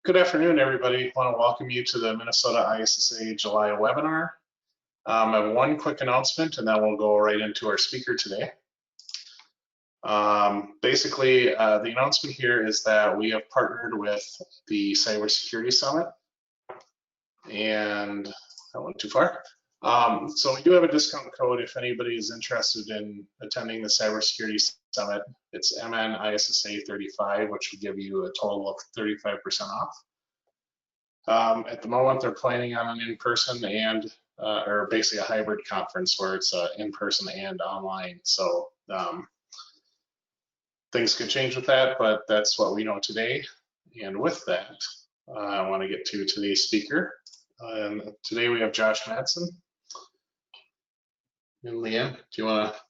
Good afternoon, everybody. I want to welcome you to the Minnesota ISSA July webinar. I have one quick announcement and then we'll go right into our speaker today. Basically, the announcement here is that we have partnered with the Cybersecurity Summit, and that went too far. So we do have a discount code if anybody is interested in attending the Cybersecurity Summit. It's MNISSA 35, which will give you a total of 35% off. At the moment, they're planning on an in-person and, or basically a hybrid conference where it's in-person and online. So things could change with that, but that's what we know today. And with that, I want to get to today's speaker. Today we have Josh Madsen. And Leanne, do you want to?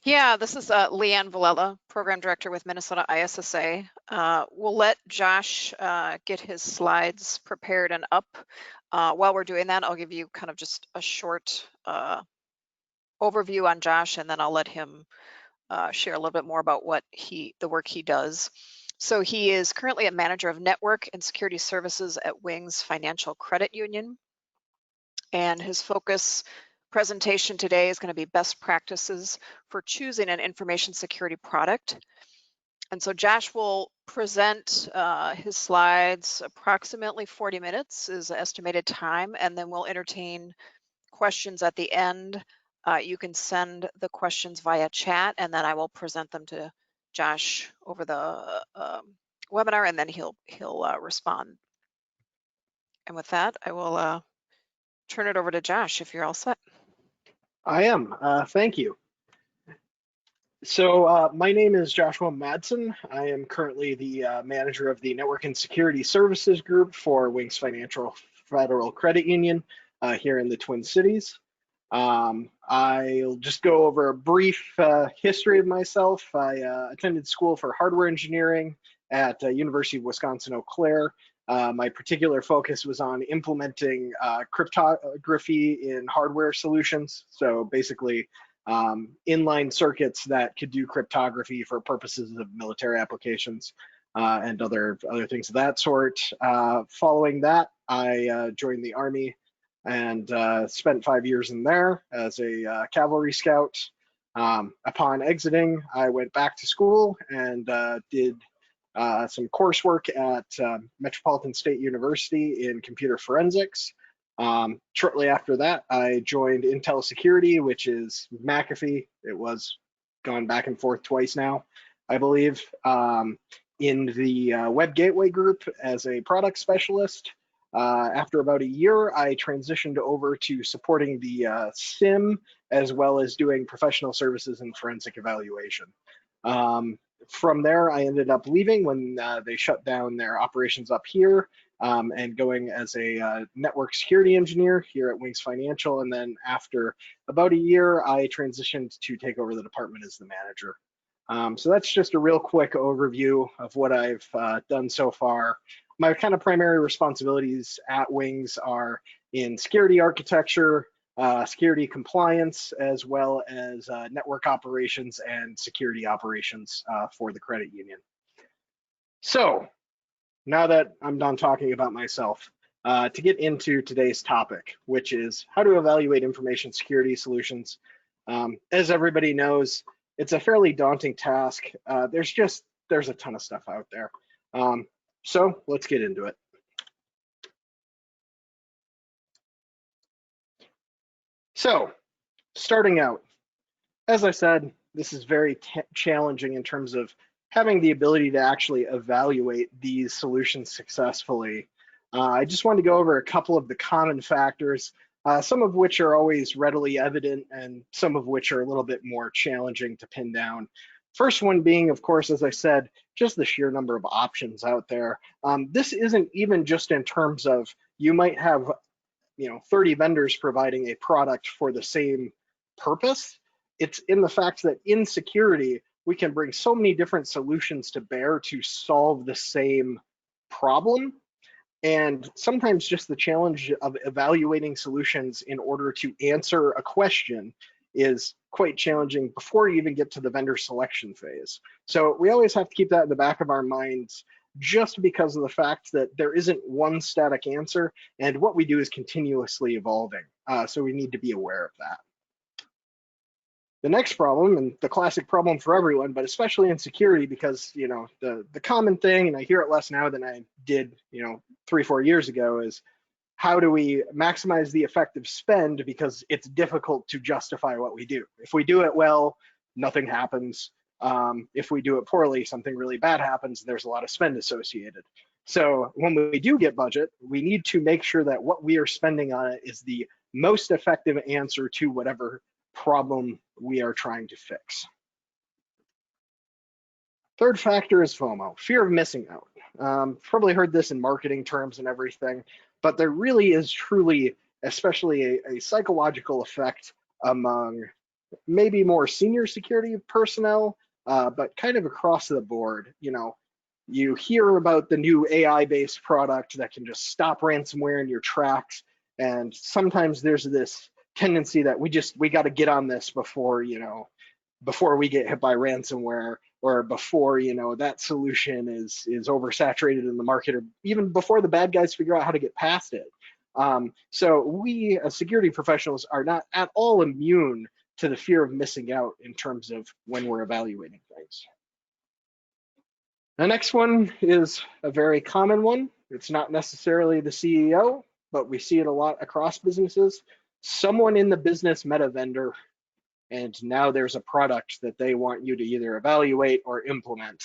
Yeah, this is Leanne Villela, Program Director with Minnesota ISSA. We'll let Josh get his slides prepared and up. While we're doing that, I'll give you kind of just a short overview on Josh, and then I'll let him share a little bit more about what the work he does. So he is currently a manager of network and security services at Wings Financial Credit Union, and his focus presentation today is going to be best practices for choosing an information security product. And so Josh will present his slides. Approximately 40 minutes is the estimated time, and then we'll entertain questions at the end. You can send the questions via chat, and then I will present them to Josh over the webinar, and then he'll respond. And with that, I will turn it over to Josh if you're all set. I am. Thank you. So my name is Joshua Madsen. I am currently the manager of the Network and Security Services Group for Wings Financial Federal Credit Union here in the Twin Cities. I'll just go over a brief history of myself. I attended school for hardware engineering at University of Wisconsin-Eau Claire. My particular focus was on implementing cryptography in hardware solutions. So basically inline circuits that could do cryptography for purposes of military applications and other things of that sort. Following that, I joined the Army and spent 5 years in there as a cavalry scout. Upon exiting, I went back to school and did some coursework at Metropolitan State University in computer forensics. Shortly after that, I joined Intel Security, which is McAfee. It was gone back and forth twice now, I believe, in the web gateway group as a product specialist. After about a year, I transitioned over to supporting the SIM as well as doing professional services and forensic evaluation. From there, I ended up leaving when they shut down their operations up here and going as a network security engineer here at Wings Financial. And then after about a year, I transitioned to take over the department as the manager. So that's just a real quick overview of what I've done so far. My kind of primary responsibilities at Wings are in security architecture, security compliance, as well as network operations and security operations for the credit union. So now that I'm done talking about myself, to get into today's topic, which is how to evaluate information security solutions. As everybody knows, it's a fairly daunting task. There's a ton of stuff out there. So let's get into it. So starting out, as I said, this is very challenging in terms of having the ability to actually evaluate these solutions successfully. I just wanted to go over a couple of the common factors, some of which are always readily evident and some of which are a little bit more challenging to pin down. First one being, of course, as I said, just the sheer number of options out there. This isn't even just in terms of you might have 30 vendors providing a product for the same purpose. It's in the fact that in security, we can bring so many different solutions to bear to solve the same problem. And sometimes just the challenge of evaluating solutions in order to answer a question is quite challenging before you even get to the vendor selection phase. So we always have to keep that in the back of our minds just because of the fact that there isn't one static answer, and what we do is continuously evolving. So we need to be aware of that. The next problem, and the classic problem for everyone, but especially in security, because the common thing, and I hear it less now than I did 3-4 years ago, is how do we maximize the effective spend, because it's difficult to justify what we do. If we do it well, nothing happens. If we do it poorly, something really bad happens, and there's a lot of spend associated. So when we do get budget, we need to make sure that what we are spending on it is the most effective answer to whatever problem we are trying to fix. Third factor is FOMO, fear of missing out. Probably heard this in marketing terms and everything, but there really is truly, especially a psychological effect among maybe more senior security personnel, but kind of across the board. You hear about the new AI-based product that can just stop ransomware in your tracks, and sometimes there's this tendency that we got to get on this before we get hit by ransomware, or before that solution is oversaturated in the market, or even before the bad guys figure out how to get past it. So we as security professionals are not at all immune to the fear of missing out in terms of when we're evaluating things. The next one is a very common one. It's not necessarily the CEO, but we see it a lot across businesses. Someone in the business met a vendor, and now there's a product that they want you to either evaluate or implement.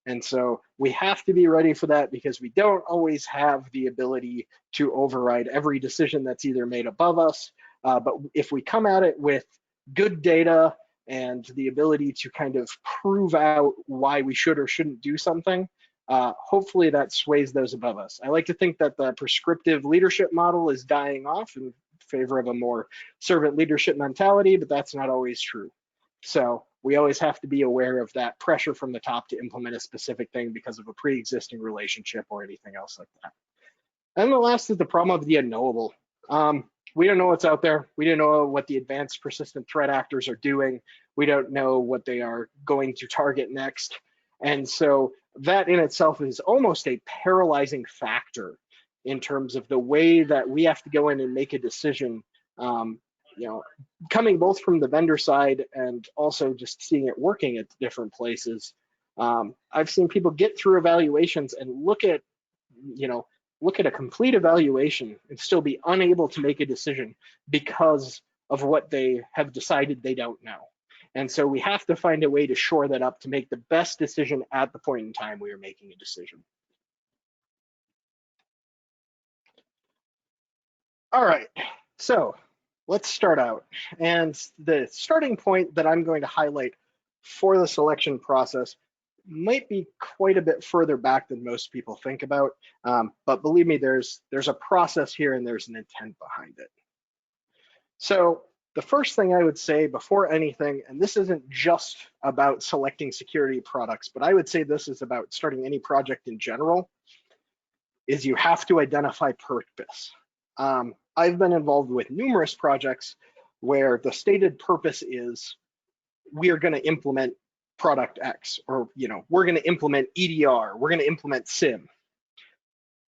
And so we have to be ready for that, because we don't always have the ability to override every decision that's either made above us. But if we come at it with good data and the ability to kind of prove out why we should or shouldn't do something, hopefully that sways those above us. I like to think that the prescriptive leadership model is dying off in favor of a more servant leadership mentality, but that's not always true. So we always have to be aware of that pressure from the top to implement a specific thing because of a pre-existing relationship or anything else like that. And the last is the problem of the unknowable. We don't know what's out there. We don't know what the advanced persistent threat actors are doing. We don't know what they are going to target next. And so that in itself is almost a paralyzing factor in terms of the way that we have to go in and make a decision, coming both from the vendor side and also just seeing it working at different places. I've seen people get through evaluations and look at a complete evaluation and still be unable to make a decision because of what they have decided they don't know. And so we have to find a way to shore that up to make the best decision at the point in time we are making a decision. All right, so let's start out. And the starting point that I'm going to highlight for the selection process might be quite a bit further back than most people think about, but believe me, there's a process here and there's an intent behind it. So the first thing I would say before anything, and this isn't just about selecting security products, but I would say this is about starting any project in general, is you have to identify purpose. I've been involved with numerous projects where the stated purpose is we are going to implement product X, or we're going to implement EDR, we're going to implement SIM.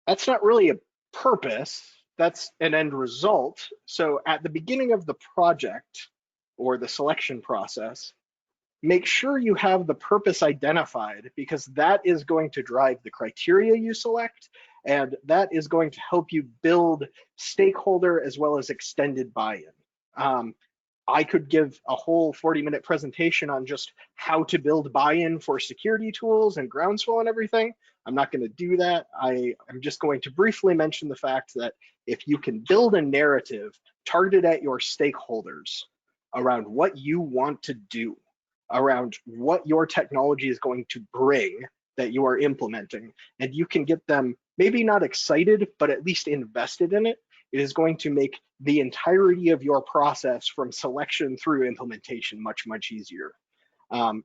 That's not really a purpose, that's an end result. So at the beginning of the project or the selection process, make sure you have the purpose identified, because that is going to drive the criteria you select, and that is going to help you build stakeholder as well as extended buy-in. I could give a whole 40-minute presentation on just how to build buy-in for security tools and groundswell and everything. I'm not going to do that. I'm just going to briefly mention the fact that if you can build a narrative targeted at your stakeholders around what you want to do, around what your technology is going to bring that you are implementing, and you can get them maybe not excited, but at least invested in it, it is going to make the entirety of your process from selection through implementation much, much easier.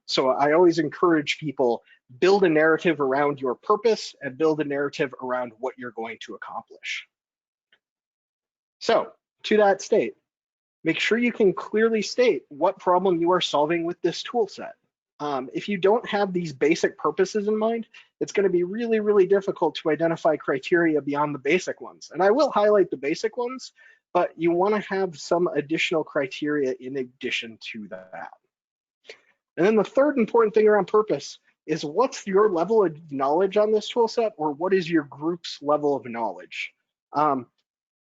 So I always encourage people, build a narrative around your purpose and build a narrative around what you're going to accomplish. So to that state, make sure you can clearly state what problem you are solving with this tool set. If you don't have these basic purposes in mind, it's going to be really, really difficult to identify criteria beyond the basic ones. And I will highlight the basic ones, but you want to have some additional criteria in addition to that. And then the third important thing around purpose is what's your level of knowledge on this tool set, or what is your group's level of knowledge?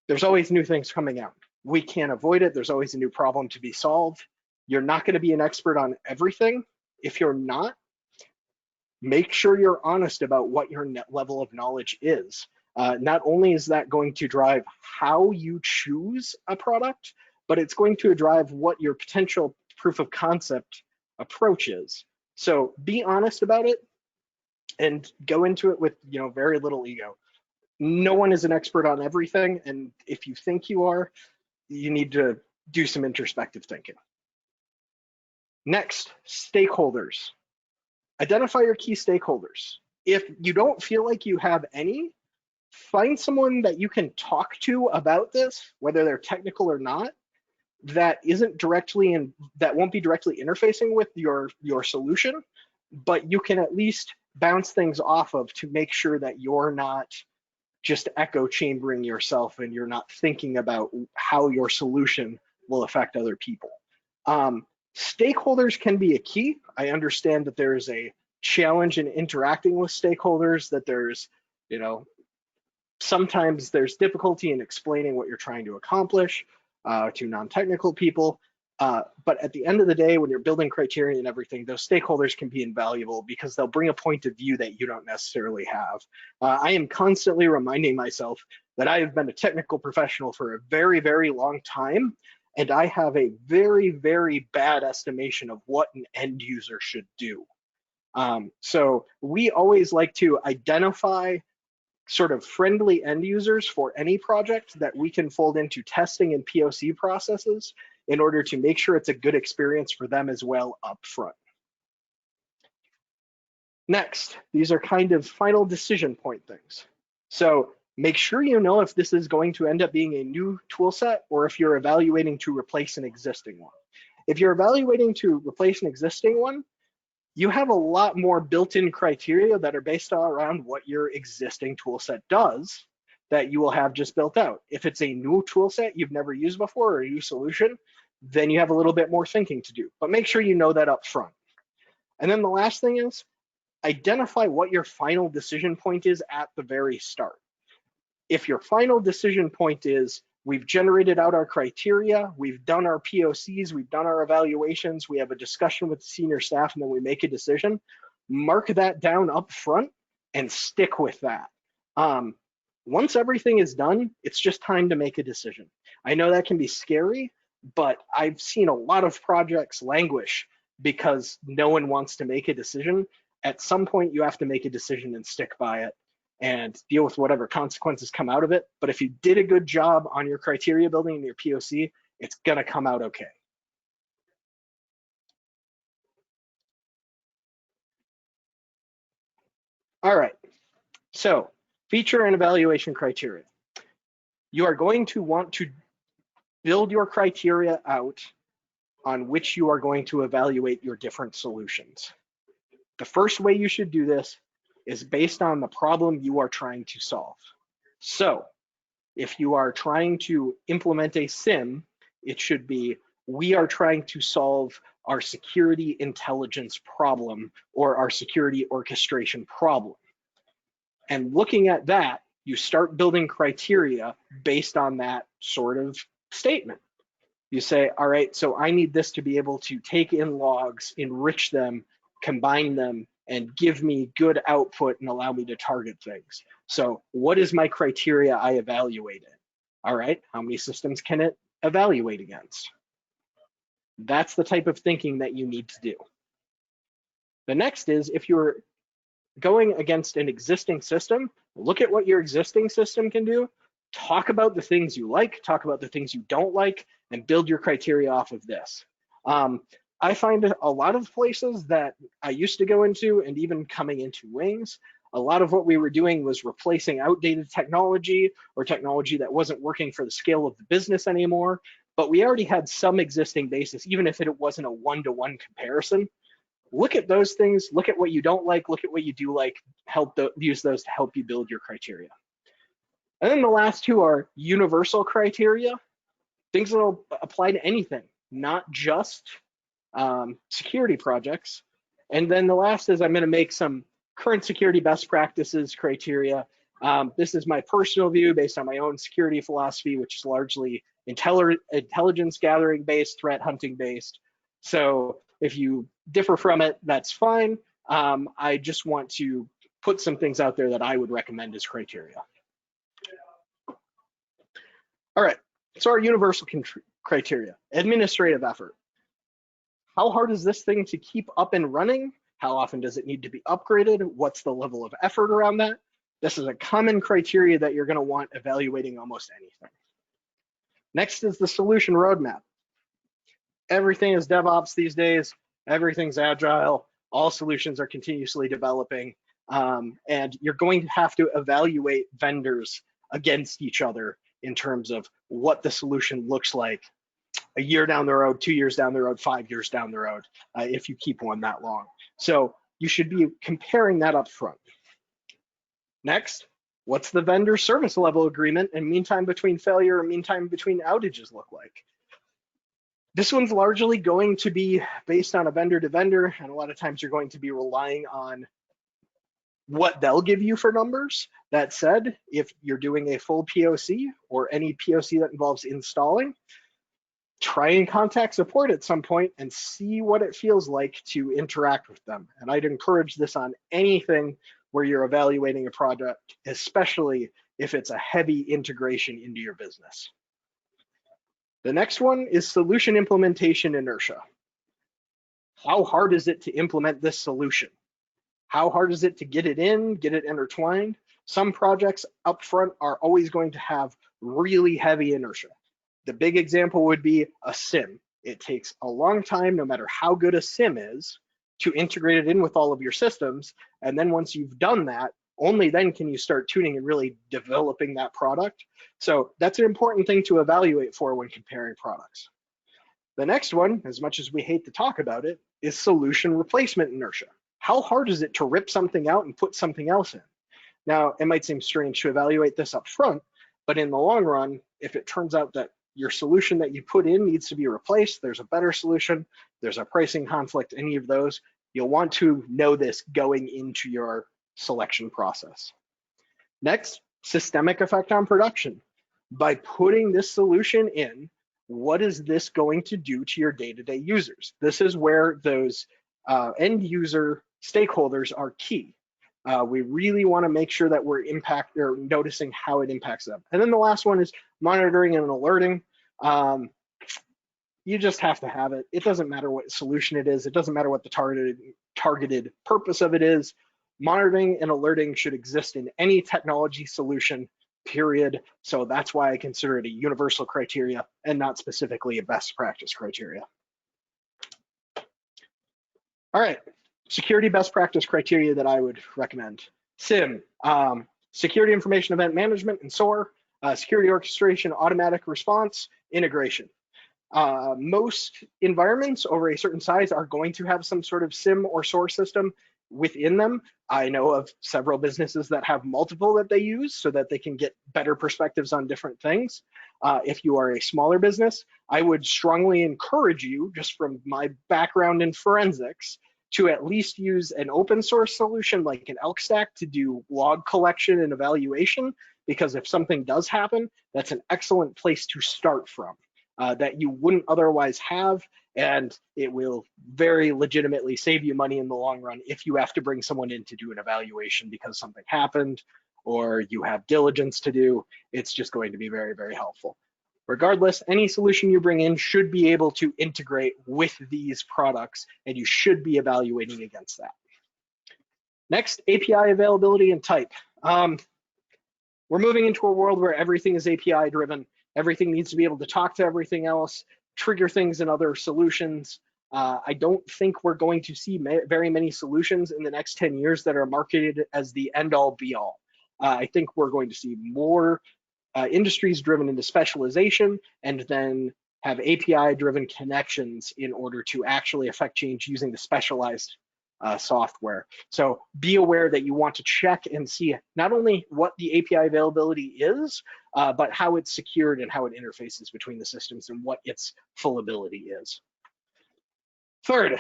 There's always new things coming out. We can't avoid it. There's always a new problem to be solved. You're not going to be an expert on everything. If you're not, make sure you're honest about what your level of knowledge is. Not only is that going to drive how you choose a product, but it's going to drive what your potential proof of concept approach is. So be honest about it and go into it with very little ego. No one is an expert on everything, and if you think you are, you need to do some introspective thinking. Next, stakeholders. Identify your key stakeholders. If you don't feel like you have any, find someone that you can talk to about this, whether they're technical or not, that won't be directly interfacing with your solution, but you can at least bounce things off of to make sure that you're not just echo chambering yourself and you're not thinking about how your solution will affect other people. Stakeholders can be a key. I understand that there is a challenge in interacting with stakeholders, that there's, sometimes there's difficulty in explaining what you're trying to accomplish to non-technical people. But at the end of the day, when you're building criteria and everything, those stakeholders can be invaluable because they'll bring a point of view that you don't necessarily have. I am constantly reminding myself that I have been a technical professional for a very, very long time, and I have a very, very bad estimation of what an end user should do. So we always like to identify sort of friendly end users for any project that we can fold into testing and POC processes in order to make sure it's a good experience for them as well up front. Next, these are kind of final decision point things. So make sure you know if this is going to end up being a new tool set or if you're evaluating to replace an existing one. If you're evaluating to replace an existing one, you have a lot more built-in criteria that are based around what your existing tool set does that you will have just built out. If it's a new tool set you've never used before or a new solution, then you have a little bit more thinking to do, but make sure you know that up front. And then the last thing is identify what your final decision point is at the very start. If your final decision point is we've generated out our criteria, we've done our POCs, we've done our evaluations, we have a discussion with the senior staff, and then we make a decision, mark that down up front and stick with that. Once everything is done, it's just time to make a decision. I know that can be scary, but I've seen a lot of projects languish because no one wants to make a decision. At some point, you have to make a decision and stick by it and deal with whatever consequences come out of it. But if you did a good job on your criteria building and your POC, it's gonna come out okay. All right, so feature and evaluation criteria. You are going to want to build your criteria out on which you are going to evaluate your different solutions. The first way you should do this is based on the problem you are trying to solve. So if you are trying to implement a SIM, it should be, we are trying to solve our security intelligence problem or our security orchestration problem. And looking at that, you start building criteria based on that sort of statement. You say, all right, so I need this to be able to take in logs, enrich them, combine them, and give me good output and allow me to target things. So what is my criteria I evaluate it? All right, how many systems can it evaluate against? That's the type of thinking that you need to do. The next is, if you're going against an existing system, look at what your existing system can do, talk about the things you like, talk about the things you don't like, and build your criteria off of this. I find a lot of places that I used to go into, and even coming into Wings, a lot of what we were doing was replacing outdated technology or technology that wasn't working for the scale of the business anymore, but we already had some existing basis, even if it wasn't a one-to-one comparison. look at those things, look at what you don't like, look at what you do like, use those to help you build your criteria. And then the last two are universal criteria, things that will apply to anything, not just security projects. And then the last is I'm going to make some current security best practices criteria. This is my personal view based on my own security philosophy, which is largely intelligence gathering based, threat hunting based. So if you differ from it, that's fine. I just want to put some things out there that I would recommend as criteria. All right, so our universal criteria, administrative effort. How hard is this thing to keep up and running? How often does it need to be upgraded? What's the level of effort around that? This is a common criteria that you're going to want evaluating almost anything. Next is the solution roadmap. Everything is DevOps these days. Everything's agile. All solutions are continuously developing. And you're going to have to evaluate vendors against each other in terms of what the solution looks like a year down the road, 2 years down the road, 5 years down the road, if you keep one that long. So you should be comparing that up front. Next, what's the vendor service level agreement and mean time between failure and mean time between outages look like? This one's largely going to be based on a vendor to vendor, and a lot of times you're going to be relying on what they'll give you for numbers. That said, if you're doing a full POC or any POC that involves installing, try and contact support at some point and see what it feels like to interact with them. And I'd encourage this on anything where you're evaluating a product, especially if it's a heavy integration into your business. The next one is solution implementation inertia. How hard is it to implement this solution? How hard is it to get it in, get it intertwined? Some projects up front are always going to have really heavy inertia. The big example would be a SIM. It takes a long time, no matter how good a SIM is, to integrate it in with all of your systems. And then once you've done that, only then can you start tuning and really developing that product. So that's an important thing to evaluate for when comparing products. The next one, as much as we hate to talk about it, is solution replacement inertia. How hard is it to rip something out and put something else in? Now, it might seem strange to evaluate this up front, but in the long run, if it turns out that your solution that you put in needs to be replaced, there's a better solution, there's a pricing conflict, any of those, you'll want to know this going into your selection process. Next, systemic effect on production. By putting this solution in, what is this going to do to your day-to-day users? This is where those end user stakeholders are key. We really want to make sure that we're noticing how it impacts them. And then the last one is monitoring and alerting. You just have to have it. It doesn't matter what solution it is. It doesn't matter what the targeted purpose of it is. Monitoring and alerting should exist in any technology solution, period. So that's why I consider it a universal criteria and not specifically a best practice criteria. All right, security best practice criteria that I would recommend. SIM, security information event management and SOAR, security orchestration, automatic response, integration. Most environments over a certain size are going to have some sort of SIM or SOAR system within them. I know of several businesses that have multiple that they use so that they can get better perspectives on different things. If you are a smaller business, I would strongly encourage you, just from my background in forensics, to at least use an open source solution like an elk stack to do log collection and evaluation, because if something does happen, that's an excellent place to start from that you wouldn't otherwise have, and it will very legitimately save you money in the long run if you have to bring someone in to do an evaluation because something happened or you have diligence to do. It's just going to be very, very helpful. Regardless, any solution you bring in should be able to integrate with these products, and you should be evaluating against that. Next, API availability and type. We're moving into a world where everything is API driven. Everything needs to be able to talk to everything else, trigger things in other solutions. I don't think we're going to see very many solutions in the next 10 years that are marketed as the end all be all. I think we're going to see more industries driven into specialization, and then have API driven connections in order to actually affect change using the specialized software. So be aware that you want to check and see not only what the API availability is, but how it's secured and how it interfaces between the systems and what its full ability is. Third,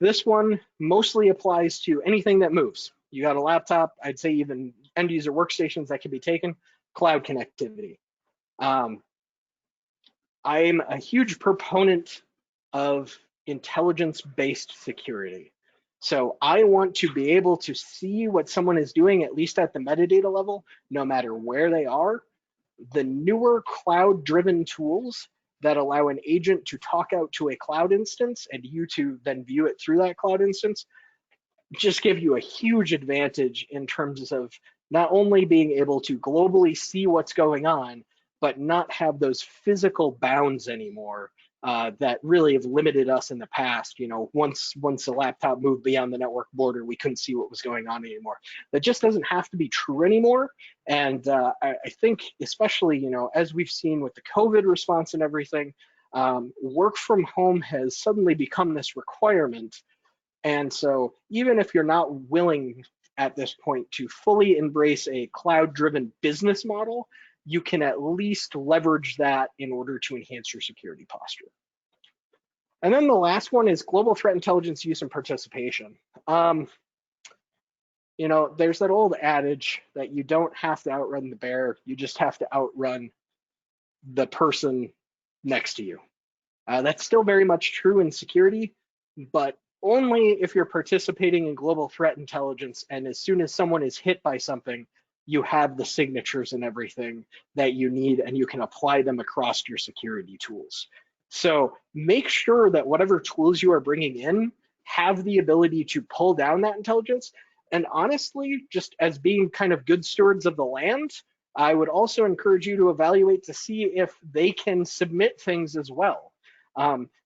this one mostly applies to anything that moves. You got a laptop, I'd say even end user workstations that can be taken, cloud connectivity. I'm a huge proponent of intelligence-based security. So I want to be able to see what someone is doing, at least at the metadata level, no matter where they are. The newer cloud-driven tools that allow an agent to talk out to a cloud instance and you to then view it through that cloud instance just give you a huge advantage in terms of not only being able to globally see what's going on, but not have those physical bounds anymore that really have limited us in the past. You know, once the laptop moved beyond the network border, we couldn't see what was going on anymore. That just doesn't have to be true anymore. And I think, especially, you know, as we've seen with the COVID response and everything, work from home has suddenly become this requirement. And so even if you're not willing at this point to fully embrace a cloud-driven business model, you can at least leverage that in order to enhance your security posture. And then the last one is global threat intelligence use and participation. You know, there's that old adage that you don't have to outrun the bear, you just have to outrun the person next to you. That's still very much true in security, but only if you're participating in global threat intelligence, and as soon as someone is hit by something, you have the signatures and everything that you need, and you can apply them across your security tools. So make sure that whatever tools you are bringing in have the ability to pull down that intelligence. And honestly, just as being kind of good stewards of the land, I would also encourage you to evaluate to see if they can submit things as well.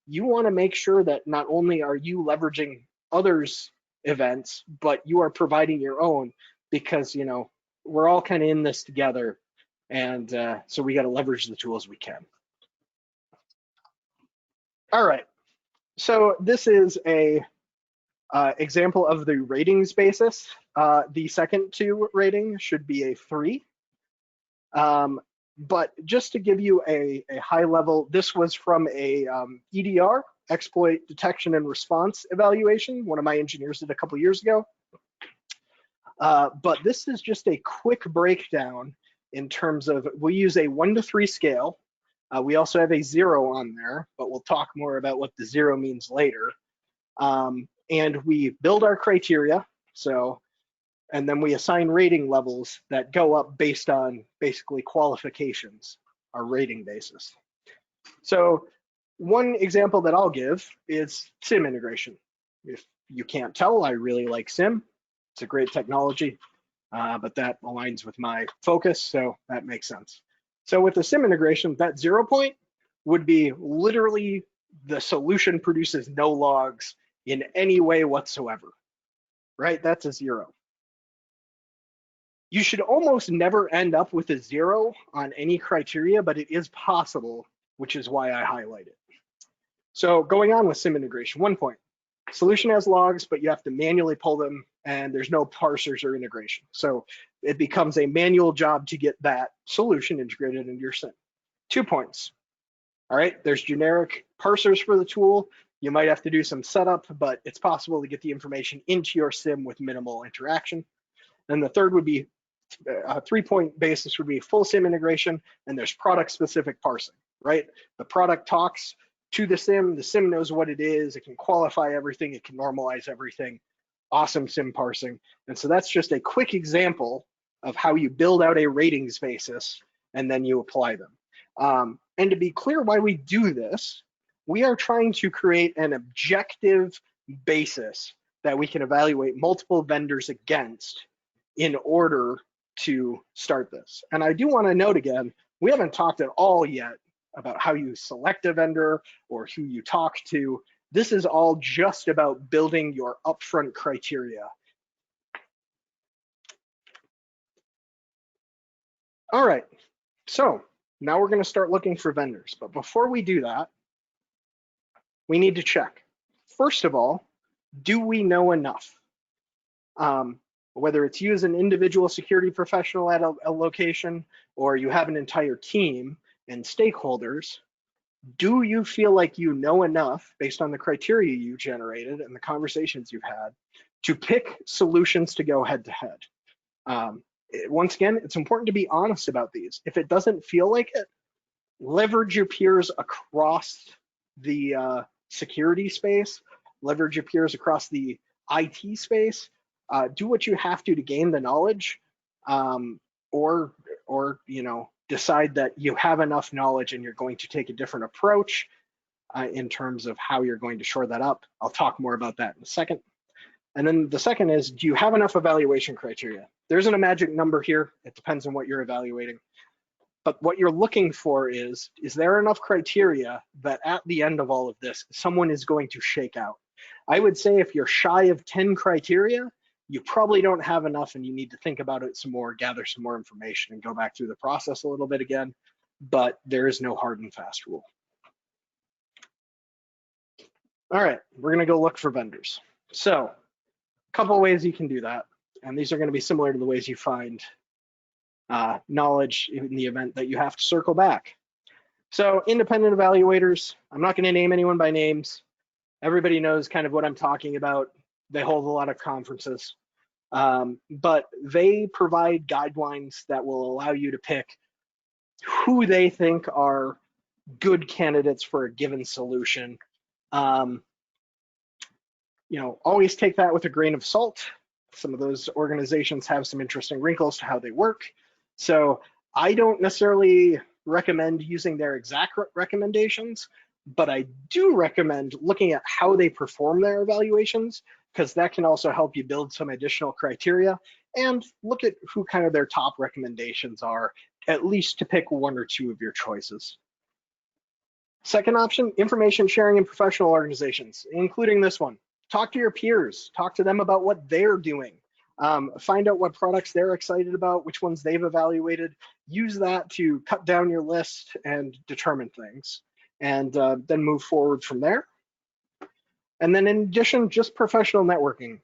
You want to make sure that not only are you leveraging others' events, but you are providing your own, because, you know, we're all kind of in this together, and so we got to leverage the tools we can. All right, so this is a example of the ratings basis. The second two rating should be a 3. But just to give you a high level, this was from a EDR, exploit detection and response evaluation. One of my engineers did a couple years ago. But this is just a quick breakdown in terms of, we use a 1 to 3 scale. We also have a 0 on there, but we'll talk more about what the 0 means later. And we build our criteria. And then we assign rating levels that go up based on basically qualifications, our rating basis. So one example that I'll give is SIM integration. If you can't tell, I really like SIM. It's a great technology, but that aligns with my focus, so that makes sense. So with the SIM integration, that 0 point would be literally the solution produces no logs in any way whatsoever, right? That's a 0. You should almost never end up with a 0 on any criteria, but it is possible, which is why I highlight it. So going on with SIM integration, 1 point. Solution has logs, but you have to manually pull them, and there's no parsers or integration. So it becomes a manual job to get that solution integrated into your SIM. 2 points. All right, there's generic parsers for the tool. You might have to do some setup, but it's possible to get the information into your SIM with minimal interaction. And the third would be a 3-point basis would be full SIM integration, and there's product-specific parsing, right? The product talks to the SIM knows what it is, it can qualify everything, it can normalize everything. Awesome SIM parsing. And so that's just a quick example of how you build out a ratings basis and then you apply them. And to be clear why we do this, we are trying to create an objective basis that we can evaluate multiple vendors against in order to start this. And I do want to note again, we haven't talked at all yet about how you select a vendor or who you talk to. This is all just about building your upfront criteria. All right, so now we're going to start looking for vendors. But before we do that, we need to check. First of all, Do we know enough? Whether it's you as an individual security professional at a location, or you have an entire team and stakeholders, do you feel like you know enough based on the criteria you generated and the conversations you've had to pick solutions to go head to head? Once again, it's important to be honest about these. If it doesn't feel like it, leverage your peers across the security space, leverage your peers across the IT space, do what you have to gain the knowledge, or decide that you have enough knowledge and you're going to take a different approach in terms of how you're going to shore that up. I'll talk more about that in a second. And then the second is, do you have enough evaluation criteria? There isn't a magic number here. It depends on what you're evaluating. But what you're looking for is there enough criteria that at the end of all of this, someone is going to shake out? I would say if you're shy of 10 criteria, you probably don't have enough and you need to think about it some more, gather some more information, and go back through the process a little bit again. But there is no hard and fast rule. All right, we're gonna go look for vendors. So a couple of ways you can do that. And these are gonna be similar to the ways you find knowledge in the event that you have to circle back. So independent evaluators, I'm not gonna name anyone by names. Everybody knows kind of what I'm talking about. They hold a lot of conferences, but they provide guidelines that will allow you to pick who they think are good candidates for a given solution. Always take that with a grain of salt. Some of those organizations have some interesting wrinkles to how they work. So I don't necessarily recommend using their exact recommendations, but I do recommend looking at how they perform their evaluations, because that can also help you build some additional criteria and look at who kind of their top recommendations are, at least to pick one or two of your choices. Second option, information sharing in professional organizations, including this one. Talk to your peers, talk to them about what they're doing. Find out what products they're excited about, which ones they've evaluated. Use that to cut down your list and determine things, and then move forward from there. And then in addition, just professional networking.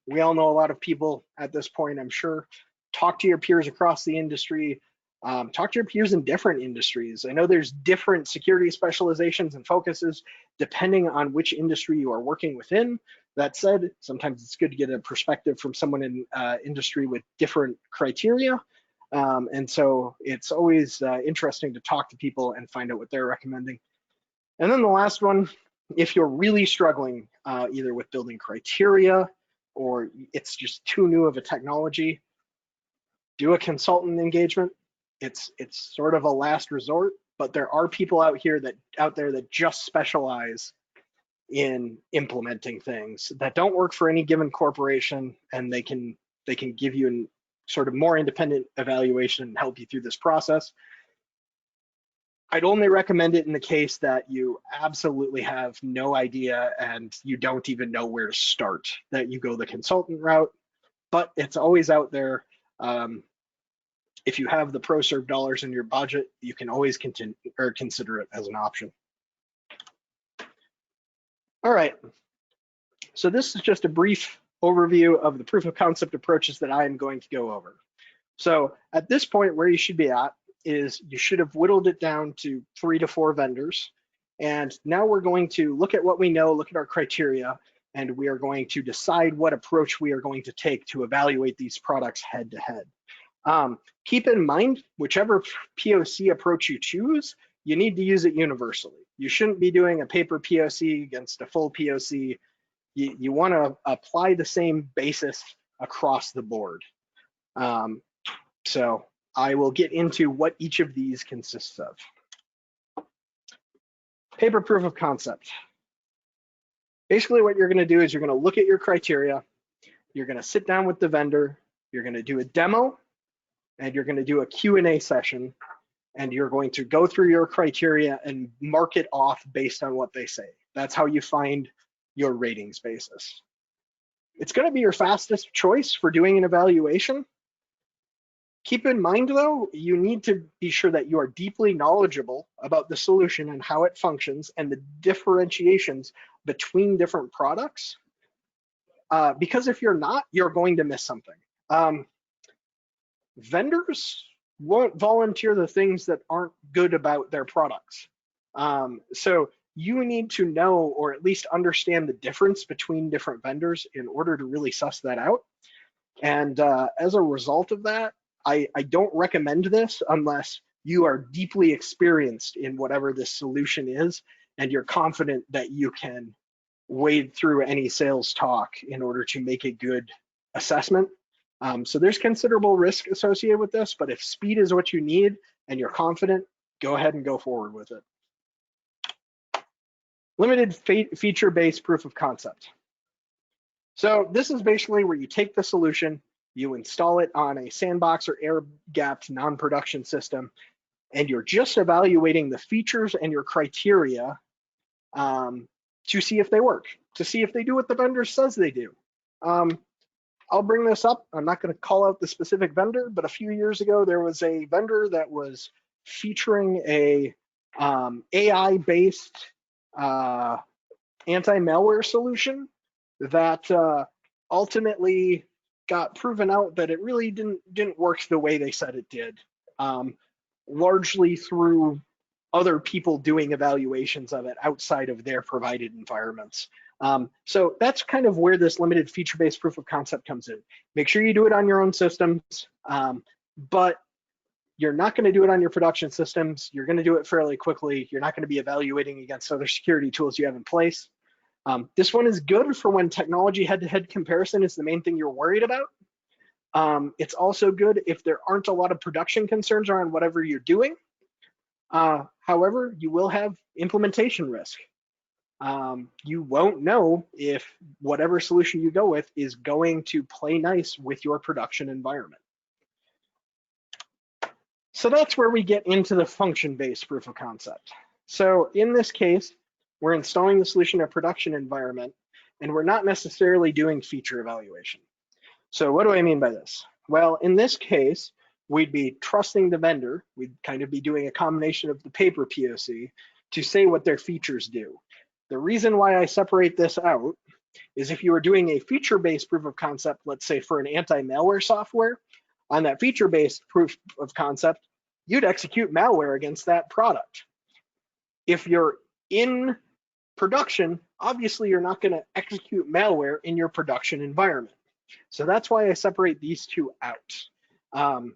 We all know a lot of people at this point, I'm sure. Talk to your peers across the industry. Talk to your peers in different industries. I know there's different security specializations and focuses depending on which industry you are working within. That said, sometimes it's good to get a perspective from someone in industry with different criteria. And so it's always interesting to talk to people and find out what they're recommending. And then the last one, if you're really struggling either with building criteria or it's just too new of a technology, do a consultant engagement. It's sort of a last resort, but there are people out there that just specialize in implementing things that don't work for any given corporation, and they can give you a sort of more independent evaluation and help you through this process. I'd only recommend it in the case that you absolutely have no idea and you don't even know where to start, that you go the consultant route, but it's always out there. If you have the ProServe dollars in your budget, you can always consider it as an option. All right, so this is just a brief overview of the proof of concept approaches that I am going to go over. So at this point, where you should be at is you should have whittled it down to 3 to 4 vendors. And now we're going to look at what we know, look at our criteria, and we are going to decide what approach we are going to take to evaluate these products head to head. Keep in mind, whichever POC approach you choose, you need to use it universally. You shouldn't be doing a paper POC against a full POC. You want to apply the same basis across the board. So I will get into what each of these consists of. Paper proof of concept. Basically what you're going to do is you're going to look at your criteria, you're going to sit down with the vendor, you're going to do a demo, and you're going to do a Q&A session, and you're going to go through your criteria and mark it off based on what they say. That's how you find your ratings basis. It's going to be your fastest choice for doing an evaluation. Keep in mind though, you need to be sure that you are deeply knowledgeable about the solution and how it functions and the differentiations between different products. because if you're not, you're going to miss something. Vendors won't volunteer the things that aren't good about their products. So you need to know, or at least understand, the difference between different vendors in order to really suss that out. And as a result of that, I don't recommend this unless you are deeply experienced in whatever this solution is, and you're confident that you can wade through any sales talk in order to make a good assessment. So there's considerable risk associated with this, but if speed is what you need and you're confident, go ahead and go forward with it. Limited feature-based proof of concept. So this is basically where you take the solution, you install it on a sandbox or air-gapped non-production system, and you're just evaluating the features and your criteria to see if they work, to see if they do what the vendor says they do. I'll bring this up. I'm not going to call out the specific vendor, but a few years ago, there was a vendor that was featuring a AI-based anti-malware solution that ultimately got proven out that it really didn't work the way they said it did, largely through other people doing evaluations of it outside of their provided environments. So that's kind of where this limited feature-based proof of concept comes in. Make sure you do it on your own systems, but you're not going to do it on your production systems. You're going to do it fairly quickly. You're not going to be evaluating against other security tools you have in place. This one is good for when technology head-to-head comparison is the main thing you're worried about. It's also good if there aren't a lot of production concerns around whatever you're doing. However, you will have implementation risk. You won't know if whatever solution you go with is going to play nice with your production environment. So that's where we get into the function-based proof of concept. So in this case, we're installing the solution in a production environment, and we're not necessarily doing feature evaluation. So what do I mean by this? Well, in this case, we'd be trusting the vendor. We'd kind of be doing a combination of the paper POC to say what their features do. The reason why I separate this out is if you were doing a feature-based proof of concept, let's say for an anti-malware software, on that feature-based proof of concept, you'd execute malware against that product. If you're in production, obviously you're not going to execute malware in your production environment. So that's why I separate these two out.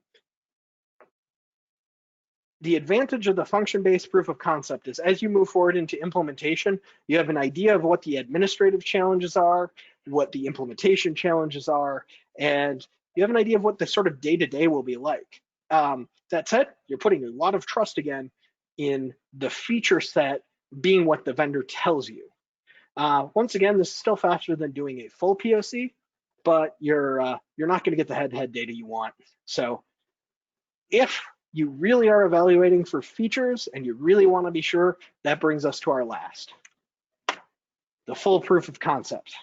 The advantage of the function-based proof of concept is as you move forward into implementation, you have an idea of what the administrative challenges are, what the implementation challenges are, and you have an idea of what the sort of day-to-day will be like. That said, you're putting a lot of trust again in the feature set being what the vendor tells you. Once again, this is still faster than doing a full POC, but you're not going to get the head-to-head data you want. So if you really are evaluating for features and you really want to be sure, that brings us to our last, the full proof of concept.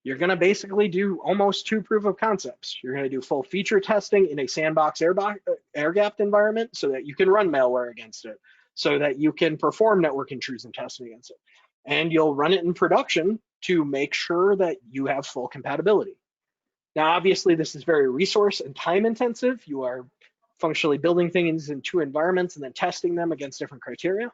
You're going to basically do almost two proof of concepts. You're going to do full feature testing in a sandbox air-gapped environment so that you can run malware against it, so that you can perform network intrusion testing against it. And you'll run it in production to make sure that you have full compatibility. Now, obviously, this is very resource and time intensive. You are functionally building things in two environments and then testing them against different criteria.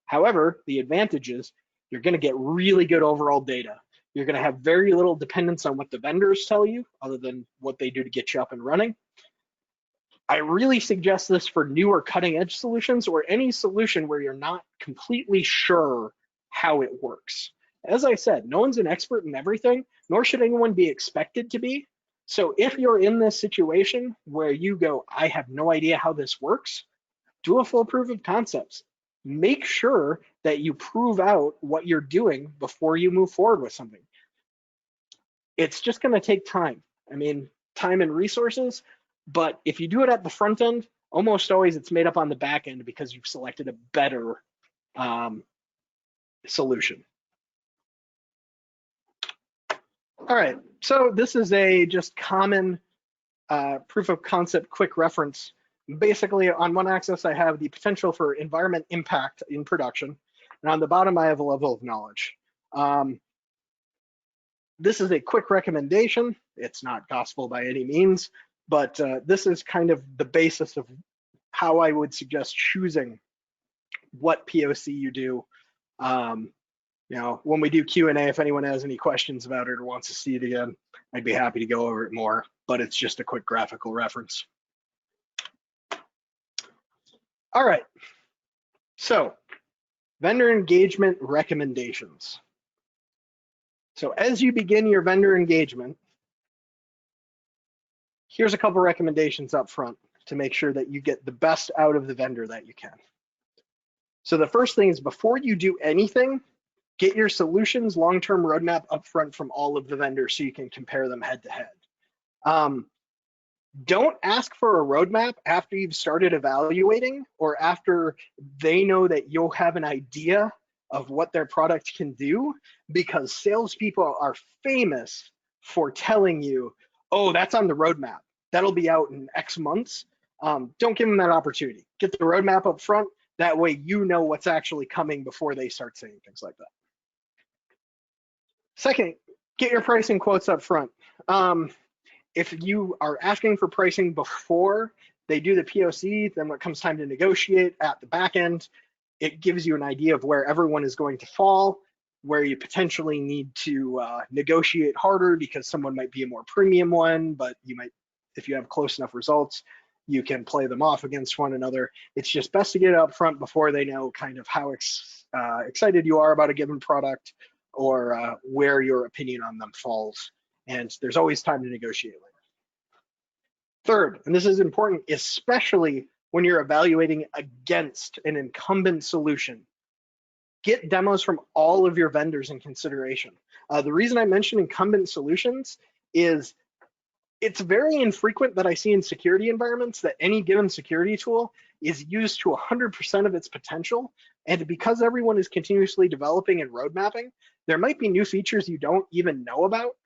However, the advantage is you're going to get really good overall data. You're going to have very little dependence on what the vendors tell you other than what they do to get you up and running. I really suggest this for newer cutting edge solutions or any solution where you're not completely sure how it works. As I said, no one's an expert in everything, nor should anyone be expected to be. So if you're in this situation where you go, I have no idea how this works, do a full proof of concepts. Make sure that you prove out what you're doing before you move forward with something. It's just going to take time. I mean, time and resources, but if you do it at the front end, almost always it's made up on the back end because you've selected a better solution. All right, so this is a just common proof of concept quick reference. Basically, on one axis, I have the potential for environment impact in production, and on the bottom, I have a level of knowledge. this is a quick recommendation. It's not gospel by any means, but this is kind of the basis of how I would suggest choosing what POC you do. When we do Q&A, if anyone has any questions about it or wants to see it again, I'd be happy to go over it more, but it's just a quick graphical reference. All right, so vendor engagement recommendations. So as you begin your vendor engagement, here's a couple recommendations up front to make sure that you get the best out of the vendor that you can. So the first thing is, before you do anything, get your solutions long-term roadmap up front from all of the vendors so you can compare them head to head. Don't ask for a roadmap after you've started evaluating or after they know that you'll have an idea of what their product can do, because salespeople are famous for telling you, oh, that's on the roadmap. That'll be out in X months. Don't give them that opportunity. Get the roadmap up front. That way you know what's actually coming before they start saying things like that. Second, get your pricing quotes up front. If you are asking for pricing before they do the POC, then when it comes time to negotiate at the back end, it gives you an idea of where everyone is going to fall, where you potentially need to negotiate harder because someone might be a more premium one, but you might, if you have close enough results, you can play them off against one another. It's just best to get it up front before they know kind of how excited you are about a given product or where your opinion on them falls. And there's always time to negotiate later. Third, and this is important, especially when you're evaluating against an incumbent solution, get demos from all of your vendors in consideration. The reason I mention incumbent solutions is it's very infrequent that I see in security environments that any given security tool is used to 100% of its potential. And because everyone is continuously developing and road mapping, there might be new features you don't even know about.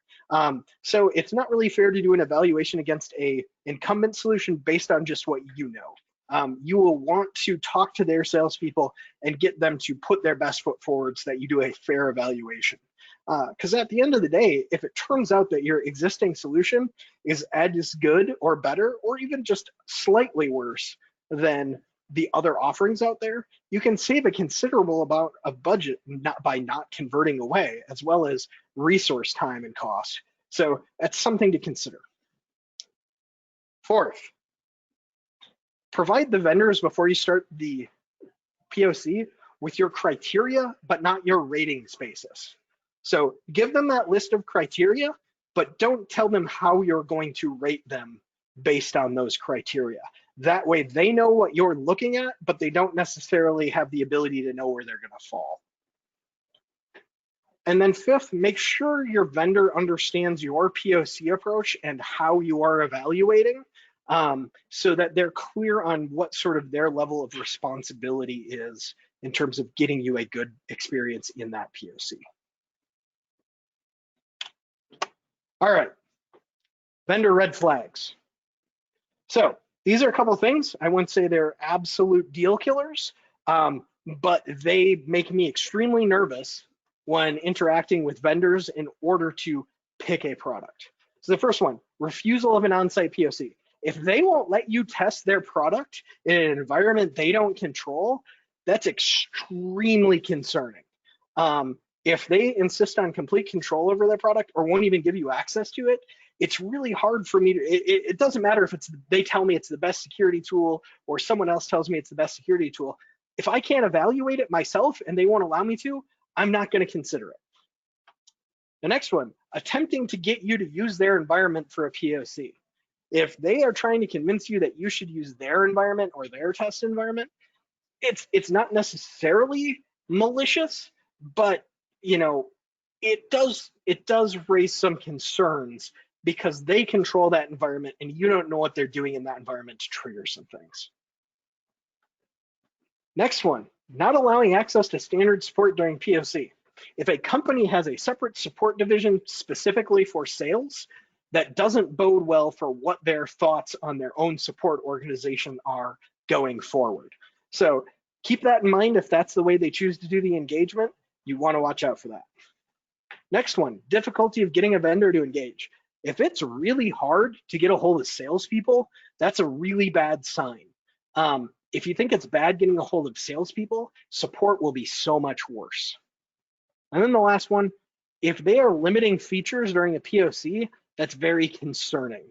So it's not really fair to do an evaluation against a incumbent solution based on just what you know. You will want to talk to their salespeople and get them to put their best foot forward so that you do a fair evaluation. Because at the end of the day, if it turns out that your existing solution is as good or better, or even just slightly worse than the other offerings out there, you can save a considerable amount of budget by not converting away, as well as resource time and cost. So that's something to consider. Fourth, provide the vendors before you start the POC with your criteria, but not your ratings basis. So give them that list of criteria, but don't tell them how you're going to rate them based on those criteria. That way they know what you're looking at, but they don't necessarily have the ability to know where they're going to fall. And then fifth, make sure your vendor understands your POC approach and how you are evaluating, so that they're clear on what sort of their level of responsibility is in terms of getting you a good experience in that POC. All right, vendor red flags. So these are a couple of things. I wouldn't say they're absolute deal killers, but they make me extremely nervous when interacting with vendors in order to pick a product. So the first one, refusal of an on-site POC. If they won't let you test their product in an environment they don't control, that's extremely concerning. If they insist on complete control over their product or won't even give you access to it, it's really hard for me to, it doesn't matter if they tell me it's the best security tool or someone else tells me it's the best security tool. If I can't evaluate it myself and they won't allow me to, I'm not going to consider it. The next one, attempting to get you to use their environment for a POC. If they are trying to convince you that you should use their environment or their test environment, it's not necessarily malicious, but you know, it does raise some concerns because they control that environment and you don't know what they're doing in that environment to trigger some things. Next one, not allowing access to standard support during POC. If a company has a separate support division specifically for sales, that doesn't bode well for what their thoughts on their own support organization are going forward. So keep that in mind if that's the way they choose to do the engagement. You want to watch out for that. Next one, difficulty of getting a vendor to engage. If it's really hard to get a hold of salespeople, that's a really bad sign. If you think it's bad getting a hold of salespeople, support will be so much worse. And then the last one, if they are limiting features during a POC, that's very concerning.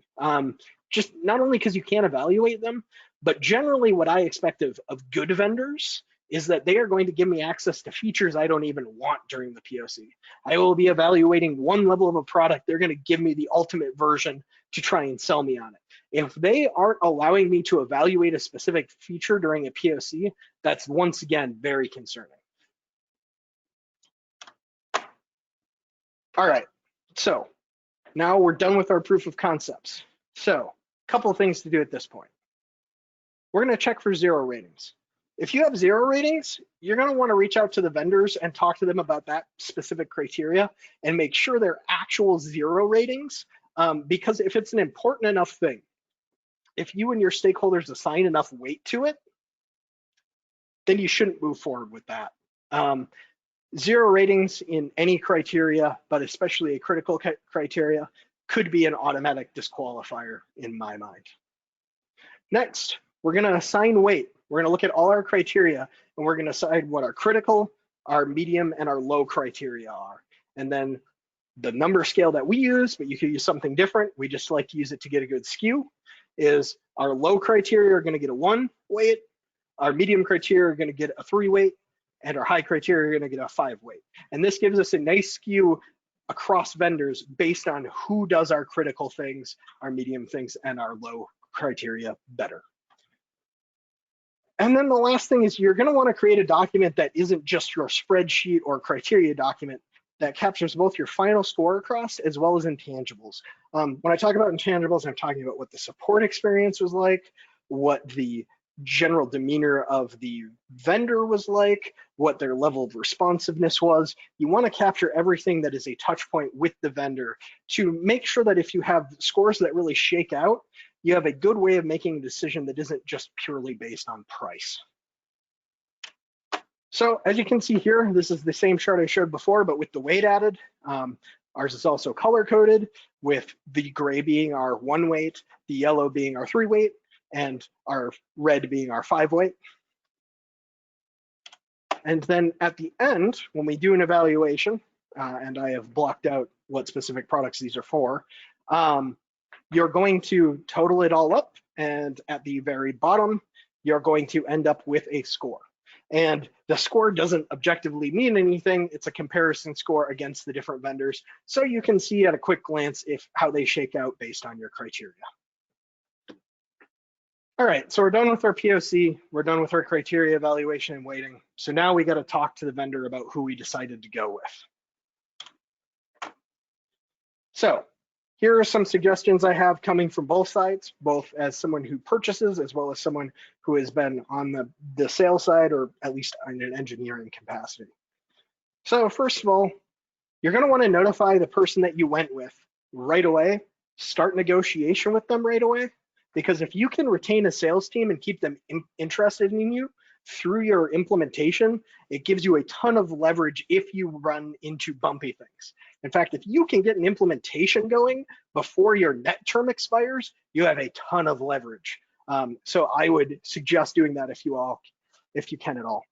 Just not only because you can't evaluate them, but generally what I expect of good vendors is that they are going to give me access to features I don't even want during the POC. I will be evaluating one level of a product. They're going to give me the ultimate version to try and sell me on it. If they aren't allowing me to evaluate a specific feature during a POC, that's once again very concerning. All right, so now we're done with our proof of concepts. So a couple of things to do at this point. We're going to check for 0 ratings. If you have 0 ratings, you're going to want to reach out to the vendors and talk to them about that specific criteria and make sure they're actual 0 ratings, because if it's an important enough thing, if you and your stakeholders assign enough weight to it, then you shouldn't move forward with that. 0 ratings in any criteria, but especially a critical criteria, could be an automatic disqualifier in my mind. Next, we're going to assign weight. We're going to look at all our criteria, and we're going to decide what our critical, our medium, and our low criteria are. And then the number scale that we use, but you could use something different, we just like to use it to get a good skew, is our low criteria are going to get a 1 weight, our medium criteria are going to get a 3 weight, and our high criteria are going to get a 5 weight. And this gives us a nice skew across vendors based on who does our critical things, our medium things, and our low criteria better. And then the last thing is you're going to want to create a document that isn't just your spreadsheet or criteria document, that captures both your final score across as well as intangibles. When I talk about intangibles, I'm talking about what the support experience was like, what the general demeanor of the vendor was like, what their level of responsiveness was. You want to capture everything that is a touch point with the vendor to make sure that if you have scores that really shake out, you have a good way of making a decision that isn't just purely based on price. So as you can see here, this is the same chart I showed before, but with the weight added. Ours is also color coded, with the gray being our 1 weight, the yellow being our 3 weight, and our red being our 5 weight. And then at the end, when we do an evaluation, and I have blocked out what specific products these are for, you're going to total it all up, and at the very bottom, you're going to end up with a score. And the score doesn't objectively mean anything. It's a comparison score against the different vendors. So you can see at a quick glance how they shake out based on your criteria. All right, so we're done with our POC. We're done with our criteria evaluation and weighting. So now we got to talk to the vendor about who we decided to go with. So here are some suggestions I have coming from both sides, both as someone who purchases as well as someone who has been on the sales side, or at least in an engineering capacity. So first of all, you're going to want to notify the person that you went with right away. Start negotiation with them right away, because if you can retain a sales team and keep them interested in you through your implementation, it gives you a ton of leverage if you run into bumpy things. In fact, if you can get an implementation going before your net term expires, you have a ton of leverage. So I would suggest doing that if you can at all.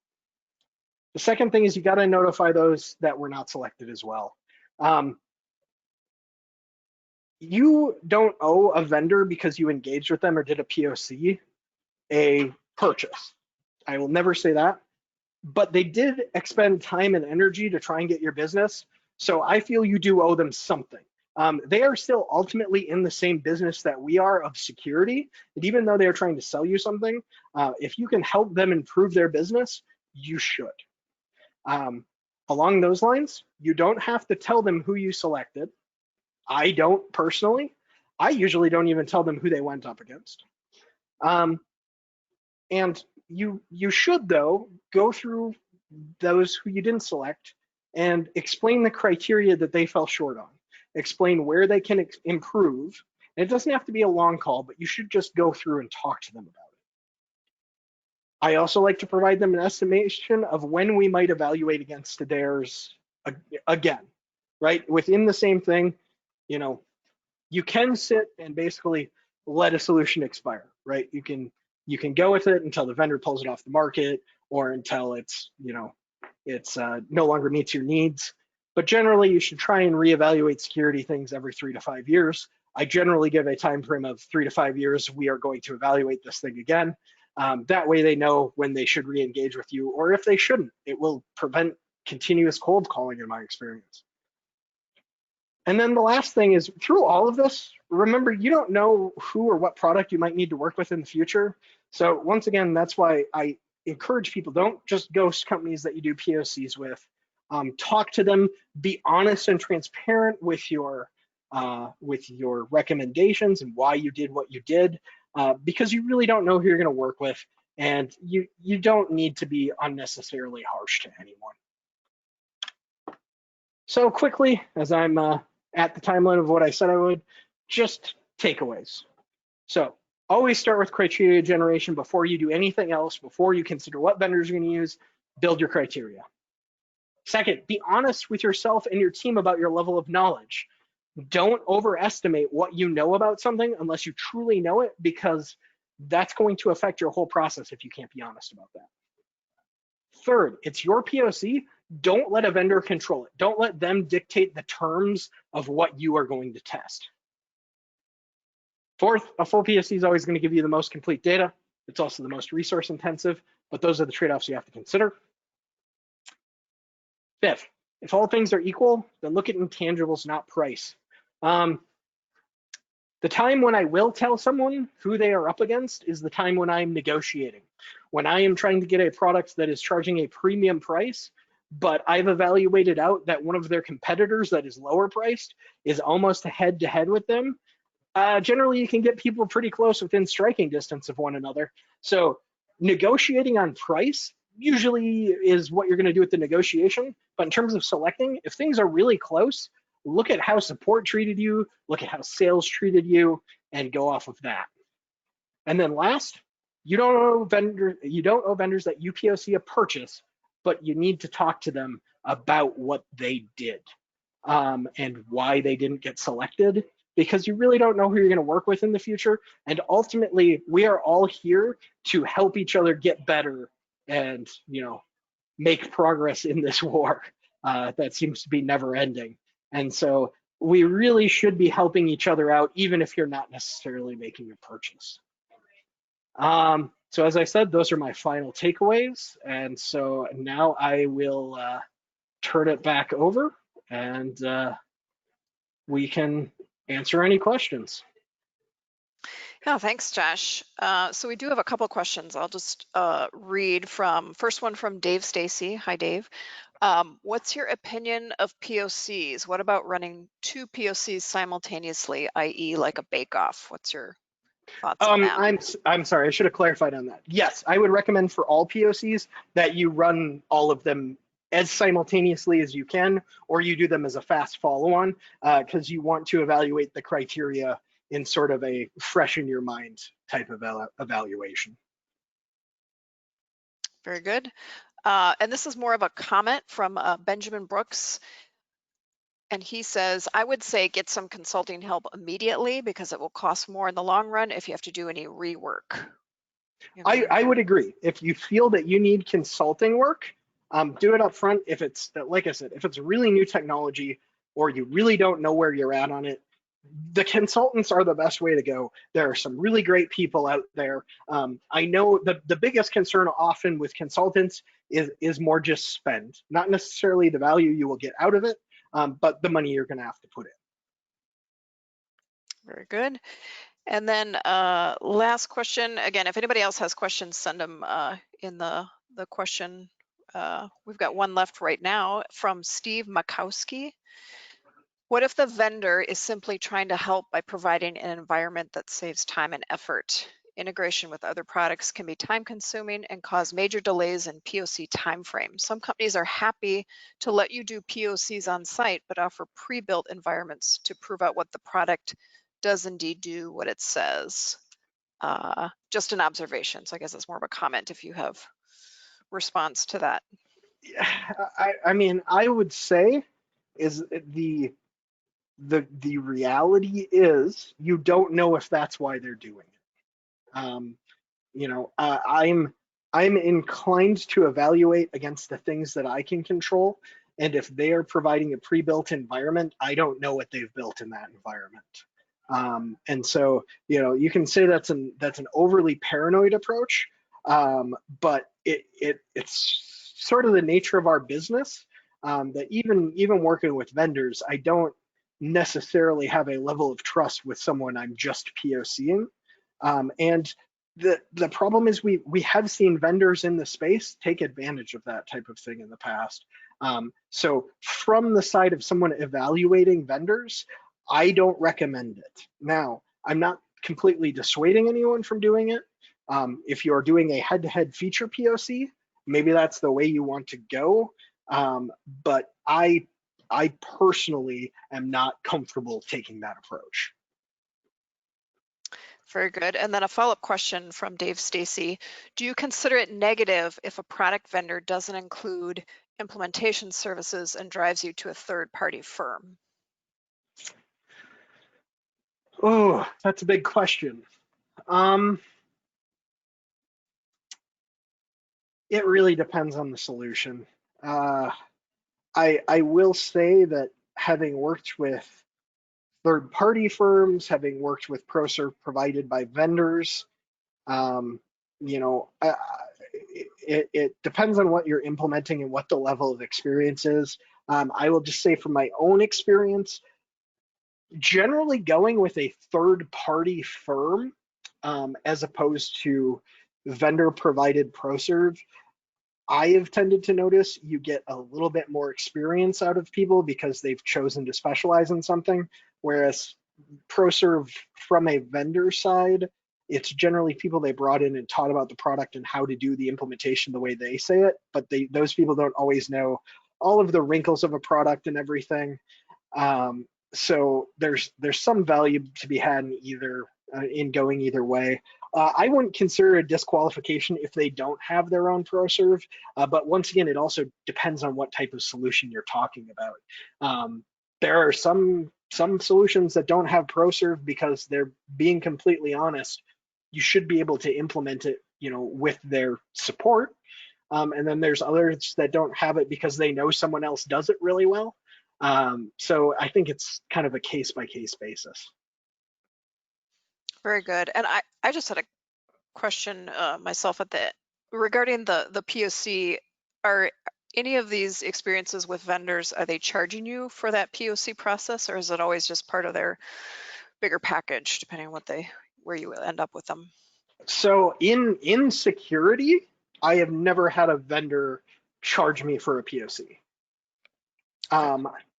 The second thing is you got to notify those that were not selected as well. You don't owe a vendor because you engaged with them or did a POC a purchase. I will never say that, but they did expend time and energy to try and get your business. So I feel you do owe them something. They are still ultimately in the same business that we are of security. And even though they're trying to sell you something, if you can help them improve their business, you should. Along those lines, you don't have to tell them who you selected. I don't personally. I usually don't even tell them who they went up against. And you should, though, go through those who you didn't select and explain the criteria that they fell short on. Explain where they can improve. And it doesn't have to be a long call, but you should just go through and talk to them about it. I also like to provide them an estimation of when we might evaluate against theirs again. right? Within the same thing, you can sit and basically let a solution expire, right? You can go with it until the vendor pulls it off the market or until it's no longer meets your needs. But generally, you should try and reevaluate security things every 3 to 5 years. I generally give a time frame of 3 to 5 years. We are going to evaluate this thing again. That way they know when they should re-engage with you, or if they shouldn't. It will prevent continuous cold calling in my experience. And then the last thing is, through all of this, remember, you don't know who or what product you might need to work with in the future. So once again, that's why I encourage people, don't just ghost companies that you do POCs with. Talk to them, be honest and transparent with your recommendations and why you did what you did, because you really don't know who you're going to work with, and you don't need to be unnecessarily harsh to anyone. So quickly, as I'm at the timeline of what I said I would, just takeaways. So always start with criteria generation before you do anything else, before you consider what vendors you're going to use, build your criteria. Second, be honest with yourself and your team about your level of knowledge. Don't overestimate what you know about something unless you truly know it, because that's going to affect your whole process if you can't be honest about that. Third, it's your POC. Don't let a vendor control it. Don't let them dictate the terms of what you are going to test. Fourth, a full POC is always going to give you the most complete data. It's also the most resource intensive, but those are the trade-offs you have to consider. Fifth, if all things are equal, then look at intangibles, not price. The time when I will tell someone who they are up against is the time when I'm negotiating. When I am trying to get a product that is charging a premium price, but I've evaluated out that one of their competitors that is lower priced is almost head-to-head with them. Generally, you can get people pretty close within striking distance of one another. So negotiating on price usually is what you're going to do with the negotiation. But in terms of selecting, if things are really close, look at how support treated you, look at how sales treated you, and go off of that. And then last, you don't owe vendors that you POC a purchase, but you need to talk to them about what they did and why they didn't get selected, because you really don't know who you're going to work with in the future. And ultimately, we are all here to help each other get better and make progress in this war that seems to be never ending. And so we really should be helping each other out, even if you're not necessarily making a purchase. So as I said, those are my final takeaways. And so now I will turn it back over, and we can answer any questions. Yeah, thanks, Josh. So we do have a couple of questions. I'll just read first one from Dave Stacy. Hi, Dave. What's your opinion of POCs? What about running 2 POCs simultaneously, i.e. like a bake-off? What's your thoughts on that? I'm sorry, I should have clarified on that. Yes, I would recommend for all POCs that you run all of them as simultaneously as you can, or you do them as a fast follow-on, because you want to evaluate the criteria in sort of a fresh in your mind type of evaluation. Very good. And this is more of a comment from Benjamin Brooks. And he says, I would say get some consulting help immediately because it will cost more in the long run if you have to do any rework. I would agree. If you feel that you need consulting work, do it up front. If it's, like I said, if it's really new technology or you really don't know where you're at on it, the consultants are the best way to go. There are some really great people out there. I know the biggest concern often with consultants is more just spend, not necessarily the value you will get out of it, but the money you're going to have to put in. Very good. And then last question, again, if anybody else has questions, send them in the question. We've got one left right now from Steve Makowski. What if the vendor is simply trying to help by providing an environment that saves time and effort? Integration with other products can be time consuming and cause major delays in POC timeframes. Some companies are happy to let you do POCs on site, but offer pre-built environments to prove out what the product does indeed do what it says. Just an observation. So I guess it's more of a comment if you have response to that. I mean, I would say is the reality is you don't know if that's why they're doing it. I'm inclined to evaluate against the things that I can control. And if they are providing a pre-built environment, I don't know what they've built in that environment. And so, you can say that's an overly paranoid approach, but it's sort of the nature of our business, that even working with vendors, I don't necessarily have a level of trust with someone I'm just POCing. And the problem is we have seen vendors in the space take advantage of that type of thing in the past. So from the side of someone evaluating vendors, I don't recommend it. Now, I'm not completely dissuading anyone from doing it. If you're doing a head-to-head feature POC, maybe that's the way you want to go. But I personally am not comfortable taking that approach. Very good. And then a follow-up question from Dave Stacy. Do you consider it negative if a product vendor doesn't include implementation services and drives you to a third-party firm? Oh, that's a big question. It really depends on the solution. I will say that having worked with third-party firms, having worked with ProServe provided by vendors, it depends on what you're implementing and what the level of experience is. I will just say from my own experience, generally going with a third-party firm as opposed to vendor-provided ProServe, I have tended to notice you get a little bit more experience out of people because they've chosen to specialize in something, whereas ProServe from a vendor side, it's generally people they brought in and taught about the product and how to do the implementation the way they say it, but those people don't always know all of the wrinkles of a product and everything. So there's some value to be had in going either way. I wouldn't consider a disqualification if they don't have their own ProServe, but once again, it also depends on what type of solution you're talking about. There are some solutions that don't have ProServe because they're being completely honest. You should be able to implement it, with their support. And then there's others that don't have it because they know someone else does it really well. So I think it's kind of a case-by-case basis. Very good. And I just had a question myself regarding the POC. Are any of these experiences with vendors, are they charging you for that POC process, or is it always just part of their bigger package, depending on where you end up with them? So in security, I have never had a vendor charge me for a POC.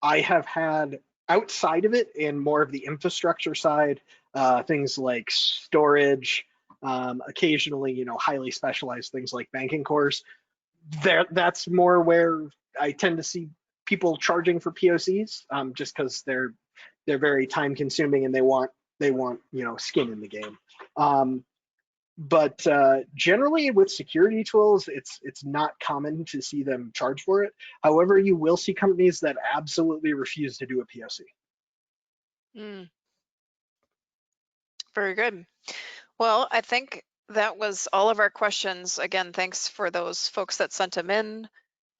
I have had outside of it in more of the infrastructure side, things like storage, occasionally, highly specialized things like banking cores. That's more where I tend to see people charging for POCs, just because they're very time consuming and they want skin in the game. But generally with security tools, it's not common to see them charge for it. However, you will see companies that absolutely refuse to do a POC. Very good. Well, I think that was all of our questions. Again, thanks for those folks that sent them in.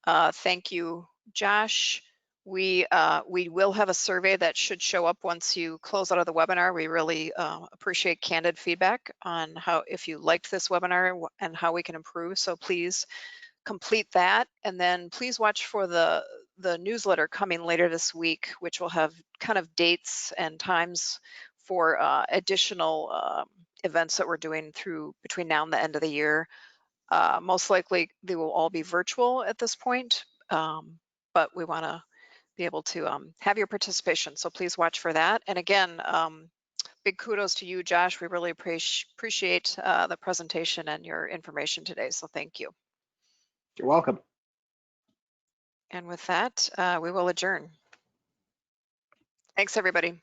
Thank you, Josh. We will have a survey that should show up once you close out of the webinar. We really appreciate candid feedback on if you liked this webinar and how we can improve. So please complete that, and then please watch for the newsletter coming later this week, which will have kind of dates and times for additional events that we're doing between now and the end of the year. Most likely they will all be virtual at this point, but we want to be able to have your participation. So please watch for that. And again, big kudos to you, Josh. We really appreciate the presentation and your information today. So thank you. You're welcome. And with that, we will adjourn. Thanks, everybody.